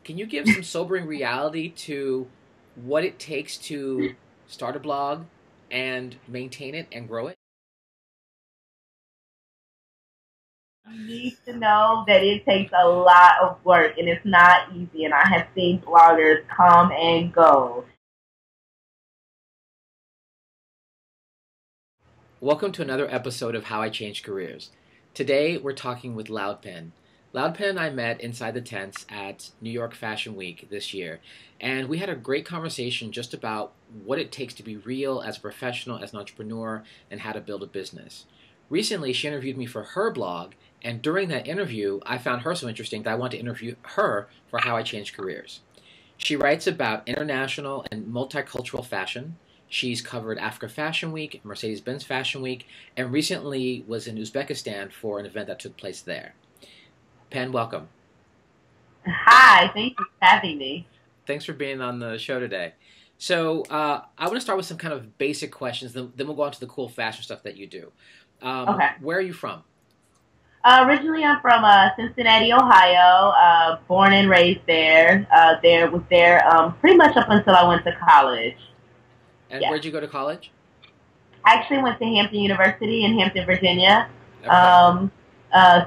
Can you give some sobering reality to what it takes to start a blog and maintain it and grow it? You need to know that it takes a lot of work and it's not easy. And I have seen bloggers come and go. Welcome to another episode of How I Changed Careers. Today we're talking with LoudPen. LoudPen and I met inside the tents at New York Fashion Week this year, and we had a great conversation just about what it takes to be real as a professional, as an entrepreneur, and how to build a business. Recently, she interviewed me for her blog, and during that interview, I found her so interesting that I wanted to interview her for How I Changed Careers. She writes about international and multicultural fashion. She's covered Africa Fashion Week, Mercedes-Benz Fashion Week, and recently was in Uzbekistan for an event that took place there. Pen, welcome. Hi, thank you for having me. Thanks for being on the show today. So I want to start with some kind of basic questions, then we'll go on to the cool fashion stuff that you do. Okay. Where are you from? Originally, I'm from Cincinnati, Ohio. Born and raised there. Was there pretty much up until I went to college. And Yeah. where'd you go to college? I actually went to Hampton University in Hampton, Virginia. Okay.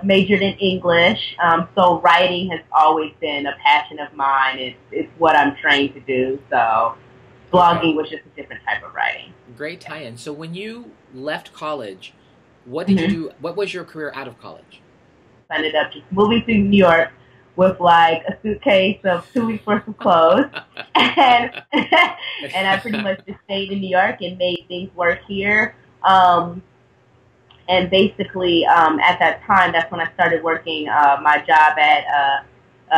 Majored in English. So writing has always been a passion of mine. It's what I'm trained to do. So blogging was just a different type of writing. Great tie-in. So when you left college, what did you do? What was your career out of college? I ended up just moving to New York with like a suitcase of 2 weeks worth of clothes, and I pretty much just stayed in New York and made things work here. And basically, at that time, that's when I started working my job at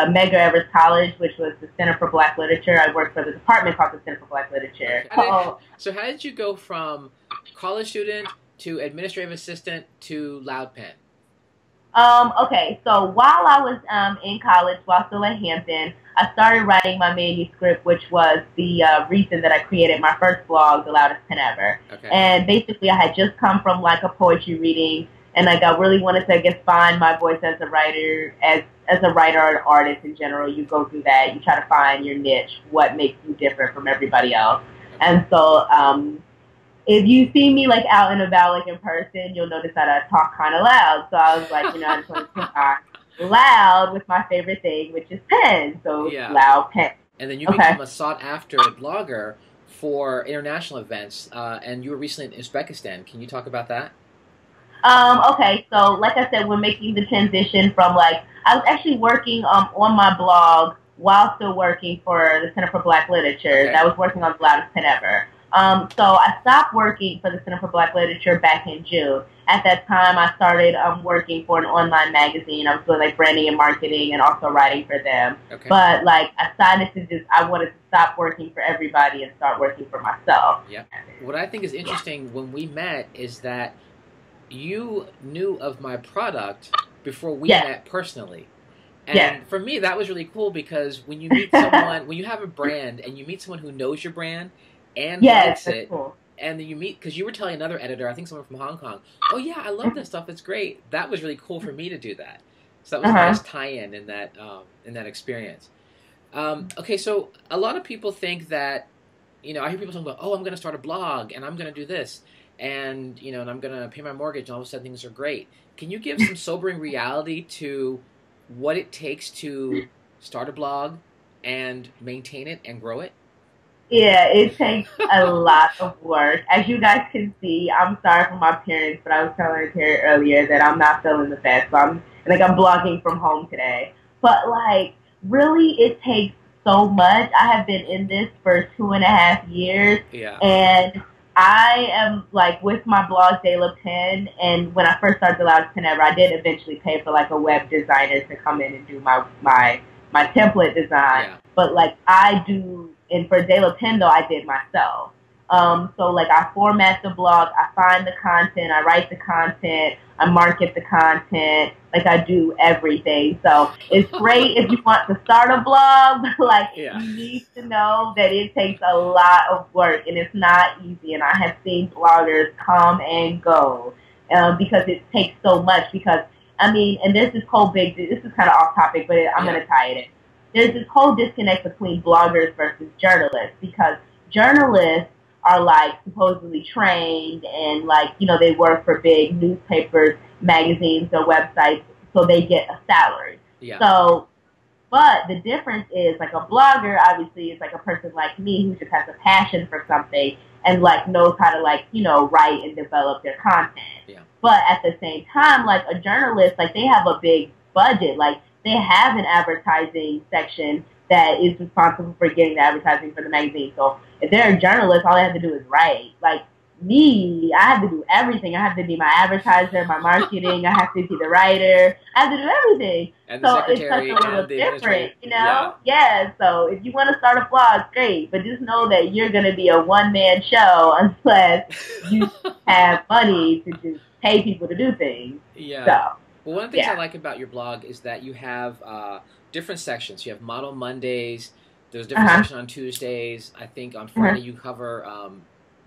Medgar Evers College, which was the Center for Black Literature. I worked for the department called the Center for Black Literature. Okay. So how did you go from college student to administrative assistant to LoudPen? Okay, so while I was in college, while still at Hampton, I started writing my manuscript, which was the reason that I created my first blog, The Loudest Pen Ever. Okay. And basically, I had just come from like a poetry reading, and like I really wanted to, I guess, find my voice as a writer, as a writer or an artist in general. You go through that, you try to find your niche, what makes you different from everybody else. Okay. And so, if you see me like out and about, like in person, you'll notice that I talk kind of loud. So I was like, I just want to talk loud with my favorite thing, which is pen. So Yeah. LoudPen. And then you became a sought-after blogger for international events, and you were recently in Uzbekistan. Can you talk about that? Okay, so like I said, we're making the transition from like, I was actually working on my blog while still working for the Center for Black Literature. Okay. I was working on The Loudest Pen Ever. So I stopped working for the Center for Black Literature back in June. At that time, I started working for an online magazine. I was doing like branding and marketing and also writing for them. Okay. But like I decided to I wanted to stop working for everybody and start working for myself. Yeah. What I think is interesting when we met is that you knew of my product before we met personally. And for me, that was really cool because when you meet someone, when you have a brand and you meet someone who knows your brand and likes it, cool. and then you meet, because you were telling another editor, I think someone from Hong Kong, oh yeah, I love this stuff, it's great. That was really cool for me to do that. So that was a nice tie-in in that experience. Okay, so a lot of people think that, I hear people talking about, oh, I'm going to start a blog and I'm going to do this, and and I'm going to pay my mortgage, and all of a sudden things are great. Can you give some sobering reality to what it takes to start a blog and maintain it and grow it? Yeah, it takes a lot of work. As you guys can see, I'm sorry for my parents, but I was telling Terry earlier that I'm not feeling the best. So I'm blogging from home today. But like, really, it takes so much. I have been in this for 2.5 years. Yeah. And I am like with my blog LoudPen, and when I first started The Loudest Pen Ever, I did eventually pay for like a web designer to come in and do my template design. Yeah. But like I do. And for LoudPen, though, I did myself. So, like, I format the blog, I find the content, I write the content, I market the content, like, I do everything. So, it's great if you want to start a blog, but, like, you need to know that it takes a lot of work, and it's not easy. And I have seen bloggers come and go because it takes so much. Because, I mean, and this is kind of off topic, but I'm going to tie it in. there's this whole disconnect between bloggers versus journalists, because journalists are like supposedly trained and like, you know, they work for big newspapers, magazines, or websites, so they get a salary. Yeah. So, but the difference is like a blogger obviously is like a person like me who just has a passion for something and like knows how to like, you know, write and develop their content. Yeah. But at the same time, like a journalist, like they have a big budget. Like they have an advertising section that is responsible for getting the advertising for the magazine. So if they're a journalist, all they have to do is write. Like me, I have to do everything. I have to be my advertiser, my marketing. I have to be the writer. I have to do everything. And the so secretary it's such a little and the different, you know? Yeah. So if you want to start a blog, great. But just know that you're going to be a one-man show unless you have money to just pay people to do things. Yeah. So, well, one of the things I like about your blog is that you have different sections. You have Model Mondays. There's a different section on Tuesdays. I think on Friday you cover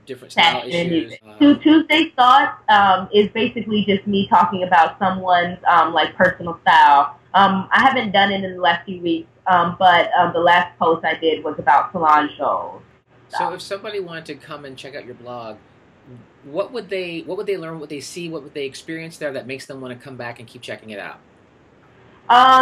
different style issues. Tuesday Thoughts is basically just me talking about someone's like personal style. I haven't done it in the last few weeks, but the last post I did was about salon shows. So if somebody wanted to come and check out your blog, what would they learn, what would they see, what would they experience there that makes them want to come back and keep checking it out?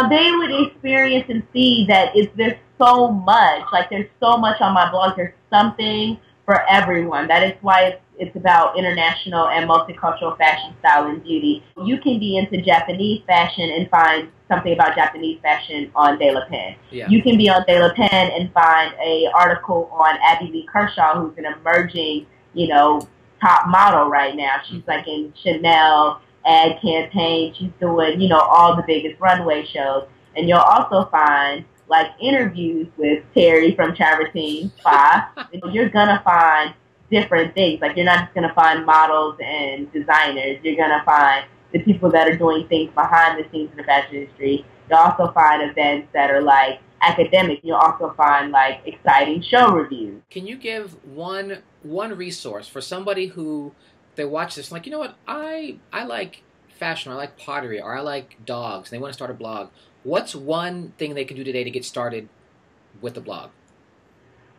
They would experience and see that there's so much. Like there's so much on my blog. There's something for everyone. That is why it's about international and multicultural fashion, style, and beauty. You can be into Japanese fashion and find something about Japanese fashion on LoudPen. Yeah. You can be on LoudPen and find an article on Abby Lee Kershaw, who's an emerging, you know, top model right now. She's like in Chanel ad campaign. She's doing, you know, all the biggest runway shows. And you'll also find like interviews with Terry from Travertine Spa. You're gonna find different things. Like you're not just gonna find models and designers. You're gonna find the people that are doing things behind the scenes in the fashion industry. You'll also find events that are like academic. You'll also find like exciting show reviews. Can you give one resource for somebody who they watch this like, you know what, I like fashion, or I like pottery, or I like dogs, and they want to start a blog? What's one thing they can do today to get started with the blog?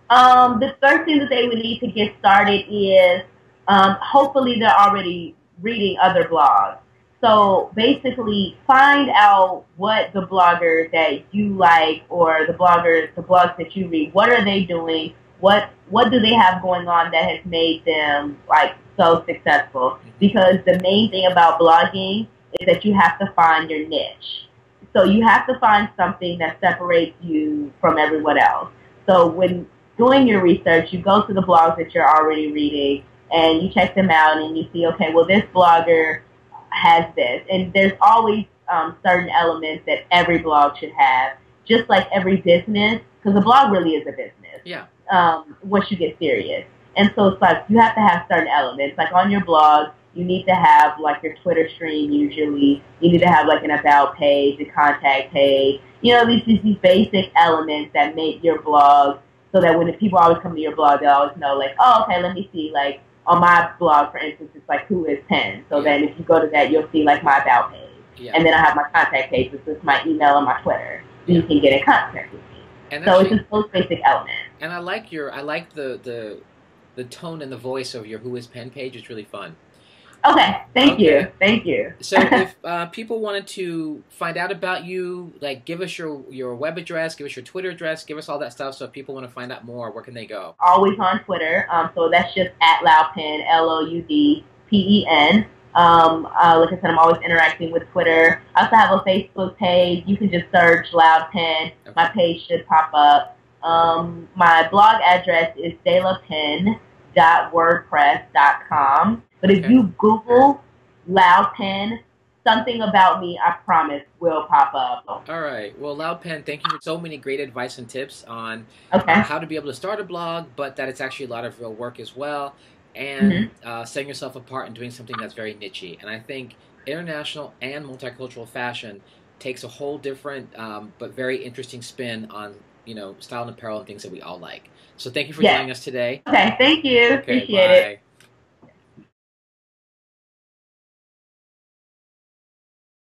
The first thing that they would need to get started is hopefully they're already reading other blogs. So basically find out what the bloggers that you like, or the blogs that you read, what are they doing? What do they have going on that has made them like so successful? Because the main thing about blogging is that you have to find your niche. So you have to find something that separates you from everyone else. So when doing your research, you go to the blogs that you're already reading and you check them out and you see, okay, well, this blogger has this. And there's always certain elements that every blog should have, just like every business, because a blog really is a business. Yeah. Once you get serious. And so it's like you have to have certain elements. Like on your blog, you need to have like your Twitter stream usually. You need to have like an about page, a contact page. You know, these basic elements that make your blog so that when the people always come to your blog, they always know like, oh, okay, let me see. Like on my blog, for instance, it's like Who is Pen. So then if you go to that, you'll see like my about page. Yeah. And then I have my contact page, which is my email and my Twitter. You can get in contact with me. And so it's just those basic elements. And I like the tone and the voice of your Who is Pen page. It's really fun. Okay, thank you. So if people wanted to find out about you, like give us your web address, give us your Twitter address, give us all that stuff. So if people want to find out more, where can they go? Always on Twitter. So that's just at LoudPen, LoudPen. Like I said, I'm always interacting with Twitter. I also have a Facebook page. You can just search LoudPen. Okay. My page should pop up. My blog address is delapen.wordpress.com. But if you Google LoudPen, something about me, I promise, will pop up. All right. Well, LoudPen, thank you for so many great advice and tips on how to be able to start a blog, but that it's actually a lot of real work as well, and setting yourself apart and doing something that's very niche-y. And I think international and multicultural fashion takes a whole different but very interesting spin on, you know, style and apparel and things that we all like. So thank you for joining us today. Okay, thank you. Okay, appreciate it.